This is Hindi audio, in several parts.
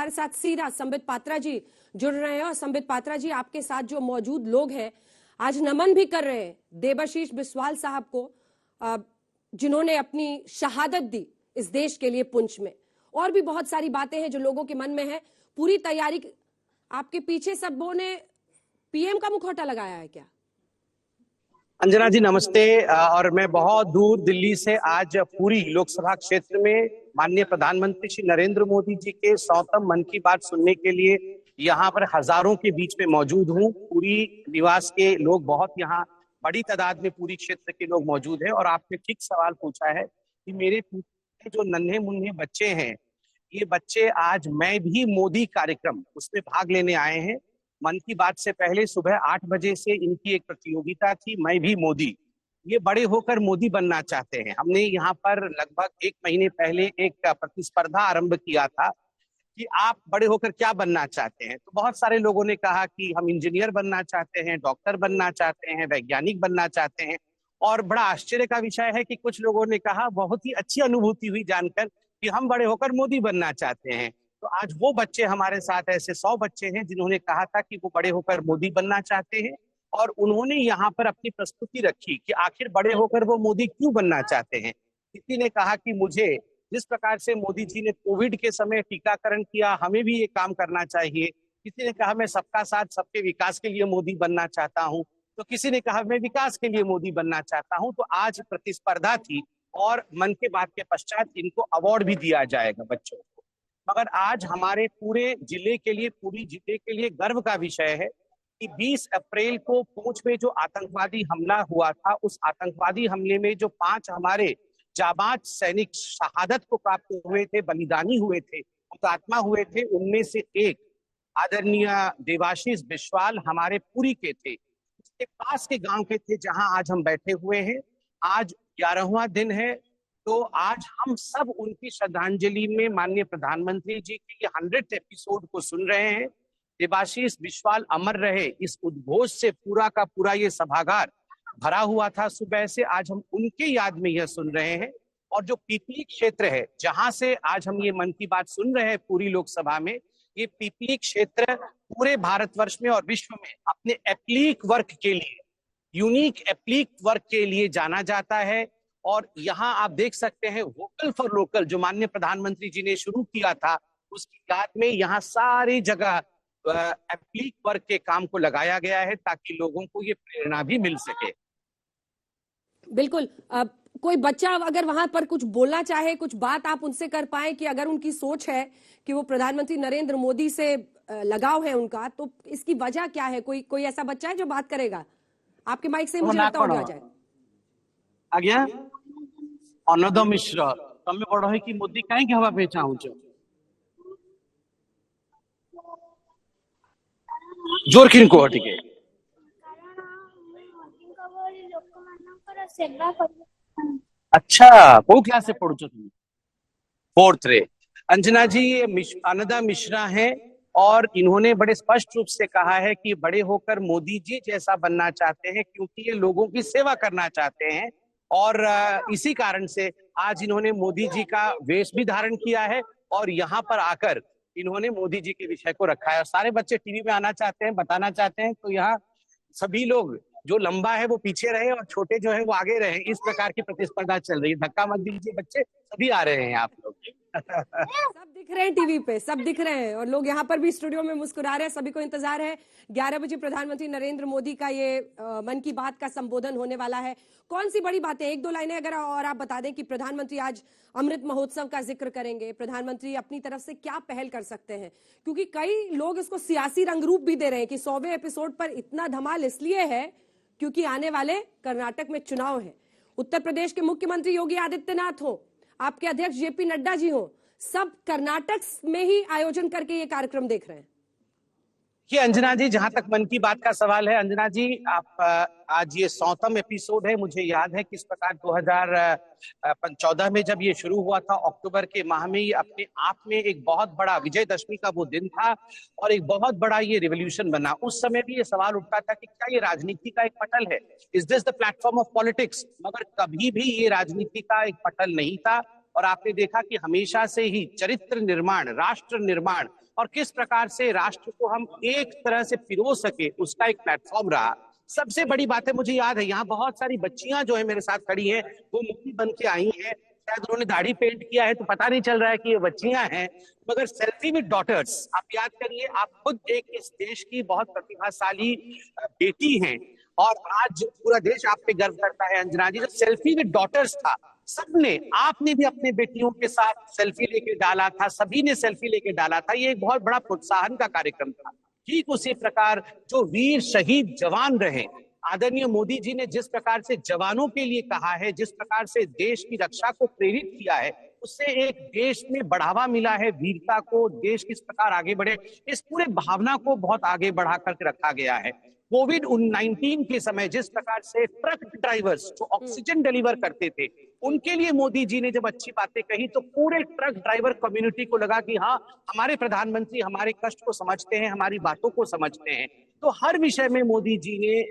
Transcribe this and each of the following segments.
हमारे साथ सीधा संबित पात्रा जी जुड़ रहे हैं। और संबित पात्रा जी, आपके साथ जो मौजूद लोग हैं आज नमन भी कर रहे हैं देबाशीष बिस्वाल साहब को, जिन्होंने अपनी शहादत दी इस देश के लिए पुंछ में। और भी बहुत सारी बातें हैं जो लोगों के मन में है। पूरी तैयारी आपके पीछे सबों ने पीएम का मुखौटा लगाया है क्या? अंजना जी नमस्ते। और मैं बहुत दूर दिल्ली से आज पूरी लोकसभा क्षेत्र में माननीय प्रधानमंत्री श्री नरेंद्र मोदी जी के 100तम मन की बात सुनने के लिए यहाँ पर हजारों के बीच में मौजूद हूँ। पूरी निवास के लोग बहुत यहाँ बड़ी तादाद में पूरी क्षेत्र के लोग मौजूद हैं। और आपने ठीक सवाल पूछा है कि मेरे पीछे जो नन्हे मुन्ने बच्चे हैं, ये बच्चे आज मैं भी मोदी कार्यक्रम उसमें भाग लेने आए हैं। मन की बात से पहले सुबह 8 बजे से इनकी एक प्रतियोगिता थी, मैं भी मोदी। ये बड़े होकर मोदी बनना चाहते हैं। हमने यहाँ पर लगभग 1 महीने पहले एक प्रतिस्पर्धा आरंभ किया था कि आप बड़े होकर क्या बनना चाहते हैं। तो बहुत सारे लोगों ने कहा कि हम इंजीनियर बनना चाहते हैं, डॉक्टर बनना चाहते हैं, वैज्ञानिक बनना चाहते हैं। और बड़ा आश्चर्य का विषय है कि कुछ लोगों ने कहा, बहुत ही अच्छी अनुभूति हुई जानकर, कि हम बड़े होकर मोदी बनना चाहते हैं। तो आज वो बच्चे हमारे साथ, ऐसे 100 बच्चे हैं जिन्होंने कहा था कि वो बड़े होकर मोदी बनना चाहते हैं। और उन्होंने यहाँ पर अपनी प्रस्तुति रखी कि आखिर बड़े होकर वो मोदी क्यों बनना चाहते हैं। किसी ने कहा कि मुझे जिस प्रकार से मोदी जी ने कोविड के समय टीकाकरण किया, हमें भी ये काम करना चाहिए। किसी ने कहा मैं सबका साथ सबके विकास के लिए मोदी बनना चाहता हूँ। तो किसी ने कहा मैं विकास के लिए मोदी बनना चाहता हूँ। तो आज प्रतिस्पर्धा थी और मन की बात के पश्चात इनको अवार्ड भी दिया जाएगा बच्चों को। मगर आज हमारे पूरे जिले के लिए, पूरी जिले के लिए गर्व का विषय है कि 20 अप्रैल को पुंछ में जो आतंकवादी हमला हुआ था, उस आतंकवादी हमले में जो 5 हमारे जाबाज सैनिक शहादत को प्राप्त हुए थे, बलिदानी हुए थे, हुतात्मा हुए थे, उनमें से एक आदरणीय देबाशीष बिस्वाल हमारे पुरी के थे। उसके पास के गांव के थे जहां आज हम बैठे हुए हैं। आज 11वां दिन है। तो आज हम सब उनकी श्रद्धांजलि में माननीय प्रधानमंत्री जी के 100th एपिसोड को सुन रहे हैं। देबाशीष बिस्वाल अमर रहे, इस उद्घोष से पूरा का पूरा ये सभागार भरा हुआ था सुबह से। आज हम उनके याद में यह सुन रहे हैं। और जो पीपली क्षेत्र है जहां से आज हम ये मन की बात सुन रहे हैं पूरी लोकसभा में, ये पीपली क्षेत्र पूरे भारतवर्ष में और विश्व में अपने एप्लीक वर्क के लिए, यूनिक एप्लीक वर्क के लिए जाना जाता है। और यहाँ आप देख सकते हैं वोकल फॉर लोकल जो माननीय प्रधानमंत्री जी ने शुरू किया था, उसकी याद में यहाँ सारी जगह एप्लीक वर्क के काम को लगाया गया है ताकि लोगों को ये प्रेरणा भी मिल सके। बिल्कुल। कोई बच्चा अगर वहां पर कुछ बोलना चाहे, कुछ बात आप उनसे कर पाए कि अगर उनकी सोच है कि वो प्रधानमंत्री नरेंद्र मोदी से लगाव है उनका, तो इसकी वजह क्या है? कोई ऐसा बच्चा है जो बात करेगा? आपके माइक से मुझे लगता है आ जाए। आज्ञा अनद मिश्र, तमे बड़ है कि मोदी कहीं हवा पे चाहूच? जोर किन को टिके। अच्छा, को क्लास से पढ़ुछ तुम? 4th रे। अंजना जी ये अनदा मिश्रा हैं और इन्होंने बड़े स्पष्ट रूप से कहा है कि बड़े होकर मोदी जी जैसा बनना चाहते हैं, क्योंकि ये लोगों की सेवा करना चाहते हैं। और इसी कारण से आज इन्होंने मोदी जी का वेश भी धारण किया है और यहाँ पर आकर इन्होंने मोदी जी के विषय को रखा है। और सारे बच्चे टीवी में आना चाहते हैं, बताना चाहते हैं। तो यहाँ सभी लोग, जो लंबा है वो पीछे रहे और छोटे जो है वो आगे रहे, इस प्रकार की प्रतिस्पर्धा चल रही है। धक्का मत दीजिए बच्चे, सभी आ रहे हैं आप लोग। सब दिख रहे हैं टीवी पे, सब दिख रहे हैं और लोग यहाँ पर भी स्टूडियो में मुस्कुरा रहे हैं। सभी को इंतजार है 11 बजे प्रधानमंत्री नरेंद्र मोदी का ये मन की बात का संबोधन होने वाला है। कौन सी बड़ी बातें, 1-2 लाइनें अगर और आप बता दें कि प्रधानमंत्री आज अमृत महोत्सव का जिक्र करेंगे, प्रधानमंत्री अपनी तरफ से क्या पहल कर सकते हैं? क्योंकि कई लोग इसको सियासी रंग रूप भी दे रहे हैं कि 100वें एपिसोड पर इतना धमाल इसलिए है क्योंकि आने वाले कर्नाटक में चुनाव है। उत्तर प्रदेश के मुख्यमंत्री योगी आदित्यनाथ हो, आपके अध्यक्ष जेपी नड्डा जी हो, सब कर्नाटक में ही आयोजन करके ये कार्यक्रम देख रहे हैं। कि अंजना जी, जहां तक मन की बात का सवाल है, अंजना जी आप आज ये 100तम एपिसोड है। मुझे याद है किस प्रकार 2014 में जब ये शुरू हुआ था, अक्टूबर के माह में, ये अपने आप में एक बहुत बड़ा विजयदशमी का वो दिन था और एक बहुत बड़ा ये रिवोल्यूशन बना। उस समय भी ये सवाल उठता था कि क्या ये राजनीति का एक पटल है, is this the platform of politics? मगर कभी भी ये राजनीति का एक पटल नहीं था और आपने देखा कि हमेशा से ही चरित्र निर्माण, राष्ट्र निर्माण और किस प्रकार से राष्ट्र को हम एक तरह से पिरो सके, उसका एक प्लेटफॉर्म रहा। सबसे बड़ी बात है, मुझे याद है यहाँ बहुत सारी बच्चियां जो है मेरे साथ खड़ी हैं, वो मोदी बन के आई हैं। शायद उन्होंने दाढ़ी पेंट किया है तो पता नहीं चल रहा है कि ये बच्चियां हैं, मगर सेल्फी विद डॉटर्स, आप याद करिए, आप खुद एक इस देश की बहुत प्रतिभाशाली बेटी हैं और आज पूरा देश आप पे गर्व करता है। अंजना जी, जो सेल्फी विद डॉटर्स था, सबने, आपने भी अपने बेटियों के साथ सेल्फी लेके डाला था, सभी ने सेल्फी लेके डाला था। ये एक बहुत बड़ा प्रोत्साहन का कार्यक्रम था। ठीक उसी प्रकार जो वीर शहीद जवान रहे, आदरणीय मोदी जी ने जिस प्रकार से जवानों के लिए कहा है, जिस प्रकार से देश की रक्षा को प्रेरित किया है, उससे एक देश में बढ़ावा मिला है वीरता को, देश किस प्रकार आगे बढ़े, इस पूरे भावना को बहुत आगे बढ़ा करके रखा गया है। कोविड-19 के समय जिस प्रकार से ट्रक ड्राइवर्स जो ऑक्सीजन डिलीवर करते थे, उनके लिए मोदी जी ने जब अच्छी बातें कही तो पूरे ट्रक ड्राइवर कम्युनिटी को लगा कि हाँ, हमारे प्रधानमंत्री हमारे कष्ट को समझते हैं, हमारी बातों को समझते हैं। तो हर विषय में मोदी जी ने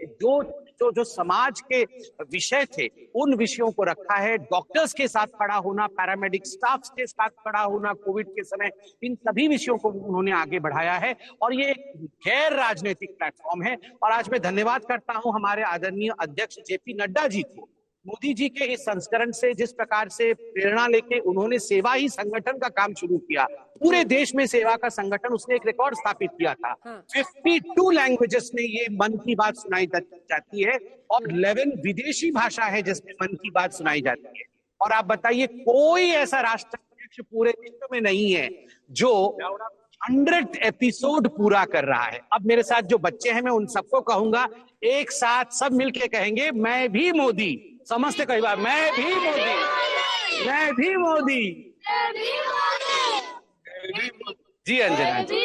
जो समाज के विषय थे, उन विषयों को रखा है। डॉक्टर्स के साथ खड़ा होना, पैरामेडिक स्टाफ के साथ खड़ा होना कोविड के समय, इन सभी विषयों को उन्होंने आगे बढ़ाया है और ये गैर राजनीतिक प्लेटफॉर्म है। और आज मैं धन्यवाद करता हूं हमारे आदरणीय अध्यक्ष जेपी नड्डा जी को, मोदी जी के इस संस्करण से जिस प्रकार से प्रेरणा लेके उन्होंने सेवा ही संगठन का काम शुरू किया, पूरे देश में सेवा का संगठन, उसने एक रिकॉर्ड स्थापित किया था। 52 लैंग्वेजेस में ये मन की बात सुनाई जाती है और 11 विदेशी भाषा है जिसमें मन की बात सुनाई जाती है। और आप बताइए, कोई ऐसा राष्ट्राध्यक्ष पूरे विश्व में नहीं है जो 100 एपिसोड पूरा कर रहा है। अब मेरे साथ जो बच्चे हैं, मैं उन सबको कहूंगा, एक साथ सब मिलके कहेंगे, मैं भी मोदी। समझते कई बार, मैं भी मोदी, मैं भी मोदी, जी अंजना जी।